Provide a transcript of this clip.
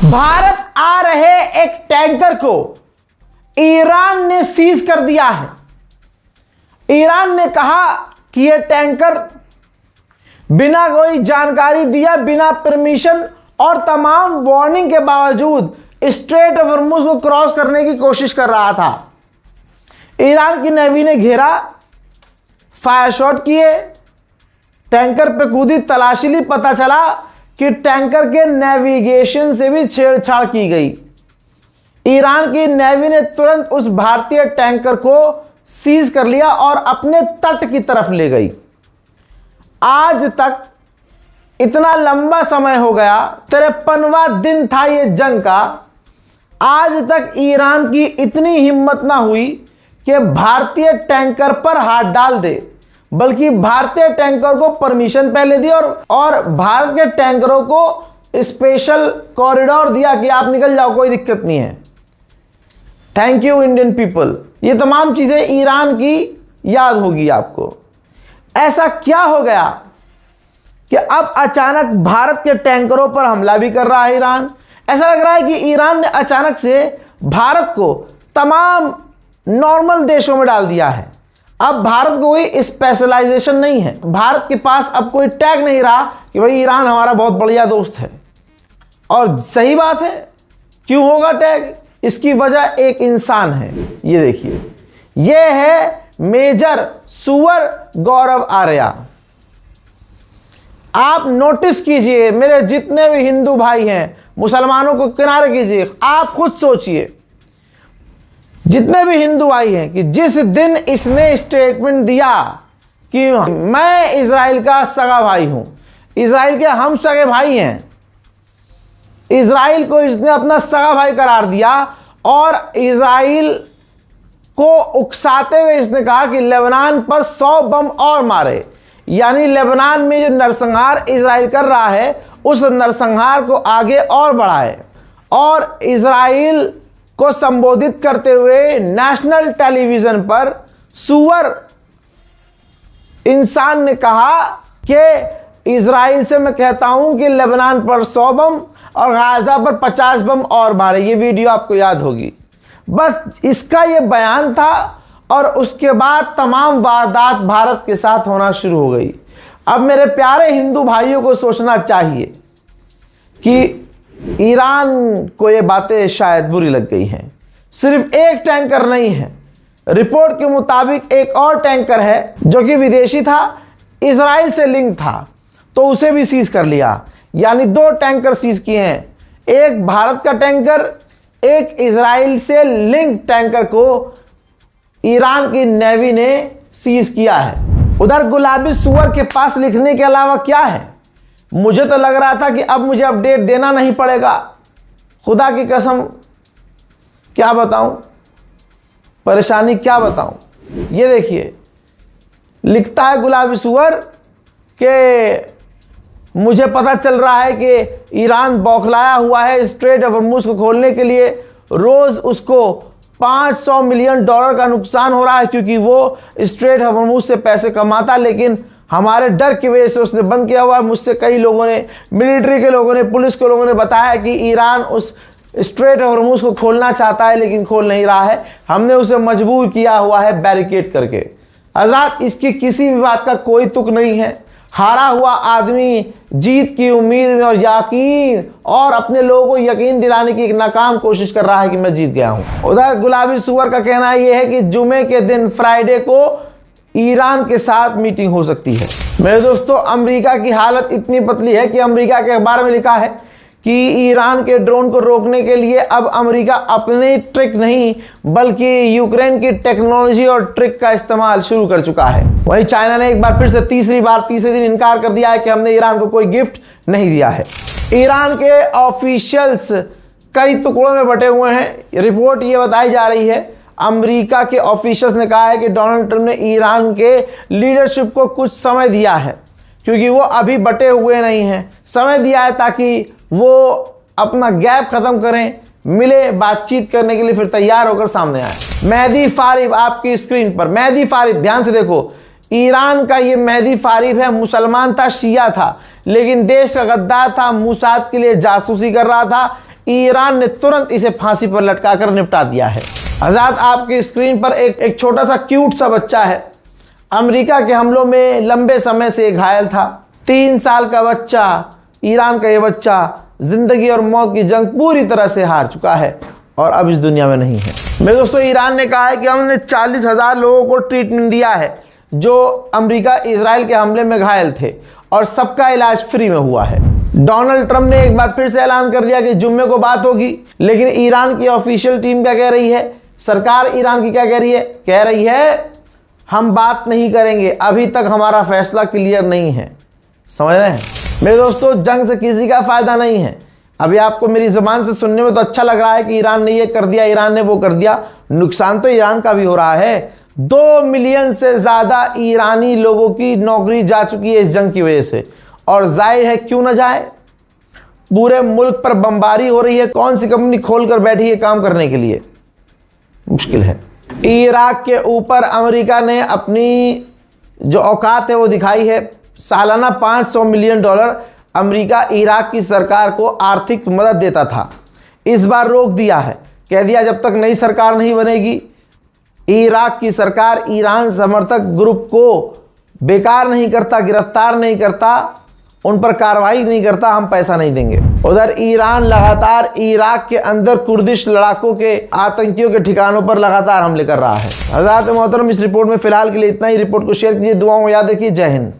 भारत आ रहे एक टैंकर को ईरान ने सीज कर दिया है। ईरान ने कहा कि यह टैंकर बिना कोई जानकारी दिया, बिना परमिशन और तमाम वार्निंग के बावजूद स्ट्रेट ऑफ हॉर्मुज़ को क्रॉस करने की कोशिश कर रहा था। ईरान की नेवी ने घेरा, फायर शॉट किए, टैंकर पे कूदी, तलाशी ली। पता चला कि टैंकर के नेविगेशन से भी छेड़छाड़ की गई। ईरान की नेवी ने तुरंत उस भारतीय टैंकर को सीज कर लिया और अपने तट की तरफ ले गई। आज तक इतना लंबा समय हो गया, 53वां दिन था ये जंग का, आज तक ईरान की इतनी हिम्मत ना हुई कि भारतीय टैंकर पर हाथ डाल दे, बल्कि भारतीय टैंकर को परमिशन पहले दी और भारत के टैंकरों को स्पेशल कॉरिडोर दिया कि आप निकल जाओ, कोई दिक्कत नहीं है। Thank you Indian people. ये तमाम चीजें ईरान की याद होगी आपको। ऐसा क्या हो गया कि अब अचानक भारत के टैंकरों पर हमला भी कर रहा है ईरान। ऐसा लग रहा है कि ईरान ने अचानक से भारत को तमाम नॉर्मल देशों में डाल दिया है। अब भारत को कोई स्पेशलाइजेशन नहीं है। भारत के पास अब कोई टैग नहीं रहा कि भाई ईरान हमारा बहुत बढ़िया दोस्त है। और सही बात है, क्यों होगा टैग? इसकी वजह एक इंसान है। ये देखिए, ये है मेजर सुअर गौरव आर्या। आप नोटिस कीजिए, मेरे जितने भी हिंदू भाई हैं, मुसलमानों को किनारे कीजिए, आप खुद सोचिए, जितने भी हिंदू भाई हैं, कि जिस दिन इसने स्टेटमेंट दिया कि मैं इजराइल का सगा भाई हूं, इजराइल के हम सगे भाई हैं, इजराइल को इसने अपना सगा भाई करार दिया और इजराइल को उकसाते हुए इसने कहा कि लेबनान पर 100 बम और मारे। यानी लेबनान में जो नरसंहार इजराइल कर रहा है, उस नरसंहार को आगे और बढ़ाए। और इजराइल को संबोधित करते हुए नेशनल टेलीविजन पर सुअर इंसान ने कहा कि इजराइल से मैं कहता हूं कि लेबनान पर 100 बम और गाजा पर 50 बम और मारे। ये वीडियो आपको याद होगी। बस इसका ये बयान था और उसके बाद तमाम वारदात भारत के साथ होना शुरू हो गई। अब मेरे प्यारे हिंदू भाइयों को सोचना चाहिए कि ईरान को ये बातें शायद बुरी लग गई हैं। सिर्फ एक टैंकर नहीं है, रिपोर्ट के मुताबिक एक और टैंकर है जो कि विदेशी था, इजराइल से लिंक था, तो उसे भी सीज कर लिया। यानी 2 टैंकर सीज किए हैं, एक भारत का टैंकर, एक इजराइल से लिंक टैंकर को ईरान की नेवी ने सीज किया है। उधर गुलाबी सुअर के पास लिखने के अलावा क्या है? मुझे तो लग रहा था कि अब मुझे अपडेट देना नहीं पड़ेगा। खुदा की कसम क्या बताऊं, परेशानी क्या बताऊं। ये देखिए, लिखता है गुलाबी सुअर कि मुझे पता चल रहा है कि ईरान बौखलाया हुआ है स्ट्रेट ऑफ हॉर्मुज़ को खोलने के लिए। रोज उसको $500 मिलियन का नुकसान हो रहा है, क्योंकि वो स्ट्रेट ऑफ हॉर्मुज़ से पैसे कमाता, लेकिन हमारे डर की वजह से उसने बंद किया हुआ है। मुझसे कई लोगों ने, मिलिट्री के लोगों ने, पुलिस के लोगों ने बताया कि ईरान उस स्ट्रेट ऑफ हॉर्मुज़ को खोलना चाहता है लेकिन खोल नहीं रहा है। हमने उसे मजबूर किया हुआ है बैरिकेड करके। हज़रात, इसकी किसी भी बात का कोई तुक नहीं है। हारा हुआ आदमी जीत की उम्मीद में और यकीन और अपने लोगों को यकीन दिलाने की एक नाकाम कोशिश कर रहा है कि मैं जीत गया हूं। उधर गुलाबी सुअर का कहना यह है कि जुमे के दिन, फ्राइडे को, ईरान के साथ मीटिंग हो सकती है। मेरे दोस्तों, अमेरिका की हालत इतनी पतली है कि अमेरिका के अखबार में लिखा है कि ईरान के ड्रोन को रोकने के लिए अब अमेरिका अपने ट्रिक नहीं बल्कि यूक्रेन की टेक्नोलॉजी और ट्रिक का इस्तेमाल शुरू कर चुका है। वहीं चाइना ने एक बार फिर से तीसरे दिन इनकार कर दिया है कि हमने ईरान को कोई गिफ्ट नहीं दिया है। ईरान के ऑफिशियल्स कई टुकड़ों में बटे हुए हैं। रिपोर्ट ये बताई जा रही है, अमेरिका के ऑफिशियल्स ने कहा है कि डोनाल्ड ट्रंप ने ईरान के लीडरशिप को कुछ समय दिया है, क्योंकि वो अभी बटे हुए नहीं हैं। समय दिया है ताकि वो अपना गैप खत्म करें, मिले, बातचीत करने के लिए फिर तैयार होकर सामने आए। मेहदी फारिब आपकी स्क्रीन पर, मेहदी फारिब, ध्यान से देखो, ईरान का ये मेहदी फारिब है, मुसलमान था, शिया था, लेकिन देश का गद्दार था, मूसाद के लिए जासूसी कर रहा था, ईरान ने तुरंत इसे फांसी पर लटकाकर निपटा दिया है। हज़रात, आपकी स्क्रीन पर एक छोटा सा क्यूट सा बच्चा है। अमेरिका के हमलों में लंबे समय से घायल था। 3 साल का बच्चा, ईरान का ये बच्चा जिंदगी और मौत की जंग पूरी तरह से हार चुका है और अब इस दुनिया में नहीं है। मेरे दोस्तों, ईरान ने कहा है कि हमने 40,000 लोगों को ट्रीटमेंट दिया है जो अमेरिका इजराइल के हमले में घायल थे और सबका इलाज फ्री में हुआ है। डोनाल्ड ट्रंप ने एक बार फिर से ऐलान कर दिया कि जुम्मे को बात होगी, लेकिन ईरान की ऑफिशियल टीम क्या कह रही है, सरकार ईरान की क्या कह रही है? कह रही है हम बात नहीं करेंगे, अभी तक हमारा फैसला क्लियर नहीं है। समझ रहे हैं मेरे दोस्तों, जंग से किसी का फायदा नहीं है। अभी आपको मेरी जुबान से सुनने में तो अच्छा लग रहा है कि ईरान ने ये कर दिया, ईरान ने वो कर दिया। नुकसान तो ईरान का भी हो रहा है। 2 मिलियन से ज्यादा ईरानी लोगों की नौकरी जा चुकी है इस जंग की वजह से, और जाहिर है क्यों ना जाए। पूरे मुल्क पर बमबारी हो रही है, कौन सी कंपनी खोल कर बैठी है काम करने के लिए? मुश्किल है। इराक के ऊपर अमेरिका ने अपनी जो औकात है वो दिखाई है। सालाना $500 मिलियन अमेरिका इराक की सरकार को आर्थिक मदद देता था, इस बार रोक दिया है। कह दिया जब तक नई सरकार नहीं बनेगी, इराक की सरकार ईरान समर्थक ग्रुप को बेकार नहीं करता, गिरफ्तार नहीं करता, उन पर कार्रवाई नहीं करता, हम पैसा नहीं देंगे। उधर ईरान लगातार इराक के अंदर कुर्दिश लड़ाकों के, आतंकियों के ठिकानों पर लगातार हमले कर रहा है। हज़रात मोहतरम, इस रिपोर्ट में फिलहाल के लिए इतना ही। रिपोर्ट को शेयर कीजिए, दुआओं में याद रखिए। जय हिंद।